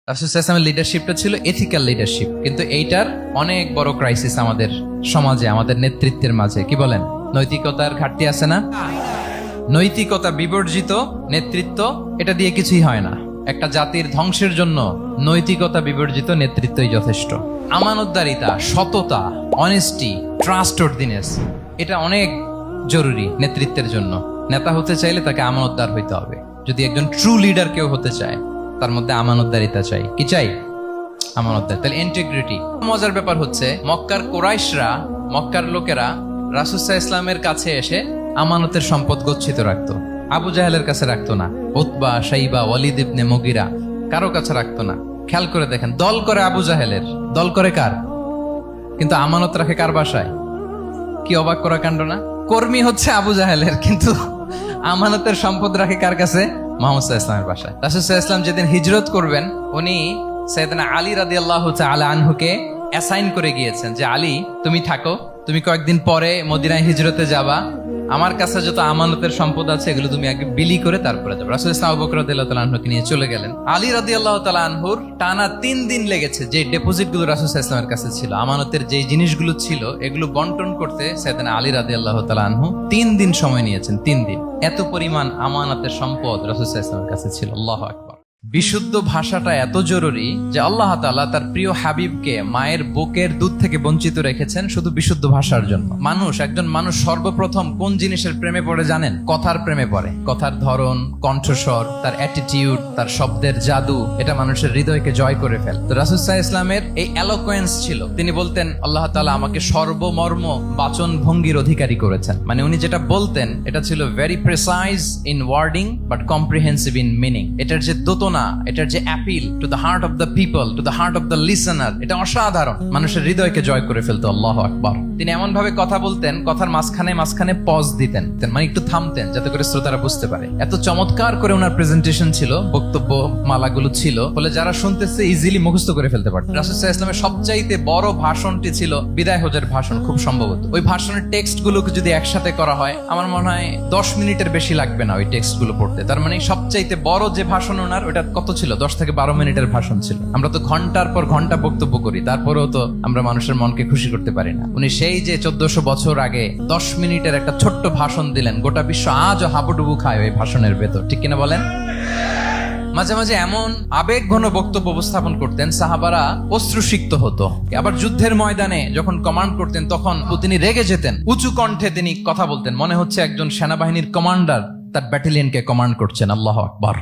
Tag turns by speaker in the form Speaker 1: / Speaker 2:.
Speaker 1: রাসূল সাল্লাল্লাহু আলাইহি ওয়াসাল্লামের লিডারশিপটা ছিল এথিক্যাল লিডারশিপ, কিন্তু এইটার অনেক বড় ক্রাইসিস আমাদের সমাজে, আমাদের নেতৃত্বের মাঝে। কি বলেন, নৈতিকতার ঘাটতি আছে না? নৈতিকতা বিবর্জিত নেতৃত্ব, এটা দিয়ে কিছুই হয় না। একটা জাতির ধ্বংসের জন্য নৈতিকতা বিবর্জিত নেতৃত্বই যথেষ্ট। আমানতদারিতা, সততা, অনেস্টি, ট্রাস্টওয়ার্দিনেস, এটা অনেক জরুরি নেতৃত্বের জন্য। নেতা হতে চাইলে তাকে আমানতদার হইতে হবে। যদি একজন ট্রু লিডার কেউ হতে চায়, তার মধ্যে আমানতদারিতা চাই। কি চাই? আমানতদার, তাহলে ইন্টিগ্রিটি। মজার ব্যাপার হচ্ছে, মক্কার কুরাইশরা, মক্কার লোকেরা রাসূল সাল্লাল্লাহু আলাইহি ওয়াসাল্লামের কাছে এসে আমানতের সম্পদ গচ্ছিত রাখতো। আবু জাহেলের কাছে রাখতো না, উতবা, শাইবা, ওয়ালিদ ইবনে মুগিরা, কারো কাছে রাখতো না। খেয়াল করে দেখেন, দল করে আবু জাহেলের, দল করে কার? কিন্তু আমানত রাখে কার বাসায়? কি অবাক করা কাণ্ড না? কর্মী হচ্ছে আবু জাহেলের, কিন্তু আমানতের সম্পদ রাখে কার কাছে? মুহাম্মদ সাল্লাল্লাহু আলাইহি ওয়াসাল্লামের বাসায়। রাসূল সাল্লাল্লাহু আলাইহি ওয়াসাল্লাম যেদিন হিজরত করবেন, উনি সাইয়েদনা আলী রাদিয়াল্লাহু তাআলা আনহুকে অ্যাসাইন করে গিয়েছেন যে, আলী তুমি থাকো, তুমি কয়েকদিন পরে মদিনায় হিজরতে যাবা, আমার কাছে যত আমানতের সম্পদ আছে এগুলো তুমি আগে বিলি করে তারপরে যাবে। রাসূল সাল্লাল্লাহু আলাইহি ওয়া সাল্লাম আবু বকর রাদিয়াল্লাহু তাআলা আনহুকে নিয়ে চলে গেলেন। আলী রাদিয়াল্লাহু তাআলা আনহুর টানা 3 দিন লেগেছে যে ডিপোজিট গুলো রাসূল সাল্লাল্লাহু আলাইহি ওয়াসাল্লামের কাছে ছিল, আমানতের যে জিনিসগুলো ছিল, এগুলো বন্টন করতে সাইয়েদনা আলী রাদিয়াল্লাহু তাআলা আনহু 3 দিন সময় নিয়েছেন। 3 দিন। এত পরিমাণ আমানতের সম্পদ রাসূল সাল্লাল্লাহু আলাইহি ওয়াসাল্লামের কাছে ছিল। আল্লাহু আকবার। বিশুদ্ধ ভাষাটা এত জরুরি যে আল্লাহ তাআলা তার প্রিয় হাবিবকে মায়ের বুকের দুধ থেকে বঞ্চিত রেখেছেন শুধু বিশুদ্ধ ভাষার জন্য। একজন মানুষ সর্বপ্রথম কোন জিনিসের প্রেমে পড়ে জানেন? কথার প্রেমে পড়ে। কথার ধরন, কণ্ঠস্বর, তার অ্যাটিটিউড, তার শব্দের জাদু, এটা মানুষের হৃদয়কে জয় করে ফেলে। তো রাসূল সাল্লাল্লাহু আলাইহি ওয়াসাল্লামের এই এলোকোয়েন্স ছিল। তিনি বলতেন, আল্লাহ তাআলা আমাকে সর্বমর্ম বাচন ভঙ্গির অধিকারী করেছেন। মানে উনি যেটা বলতেন এটা ছিল very precise in wording but comprehensive in meaning. এটার যে দোতনা, এটার যে appeal to the heart of the people, to the heart of the listener, এটা অসাধারণ। মানুষের হৃদয়কে জয় করে ফেলতো। আল্লাহু আকবার। তিনি এমন ভাবে কথা বলতেন, কথার মাঝখানে মাঝখানে পজ দিতেন, মানে একটু থামতেন যাতে করে শ্রোতারা বুঝতে পারে। এত চমৎকার করে ওনার প্রেজেন্টেশন ছিল, বক্তব্য মালাগুলো ছিল, ফলে যারা শুনতেছে ইজিলি মুখস্থ করে ফেলতে পারত। রাসূল সাল্লাল্লাহু আলাইহি ওয়াসাল্লামের সবচাইতে বড় ভাষণটি ছিল বিদায় হজের ভাষণ, খুব সম্ভবত। ওই ভাষণের টেক্সট গুলোকে যদি একসাথে করা হয়, আমার মনে হয় 10 মিনিটের বেশি লাগবে না ওই টেক্সট গুলো পড়তে। তার মানে সবচাইতে বড় যে ভাষণ ওনার, ওটা কত ছিল? 10 থেকে 12 মিনিটের ভাষণ ছিল। আমরা তো ঘন্টার পর ঘন্টা বক্তব্য করি, তারপরেও তো আমরা মানুষের মনকে খুশি করতে পারি না। উনি সেই যে 1400 বছর আগে 10 মিনিটের একটা ছোট্ট ভাষণ দিলেন, গোটা বিশ্ব আজও হাবুডুবু খায় ওই ভাষণের ভেতর। ঠিক কিনা বলেন? মাঝে মাঝে এমন আবেগ ঘন বক্তব্য উপস্থাপন করতেন, সাহাবারা অশ্রুসিক্ত হতো। আবার যুদ্ধের ময়দানে যখন কমান্ড করতেন, তখন তিনি রেগে যেতেন। উঁচু কণ্ঠে তিনি কথা বলতেন, মনে হচ্ছে একজন সেনাবাহিনীর কমান্ডার তার ব্যাটালিয়নকে কমান্ড করছেন। আল্লাহু আকবার।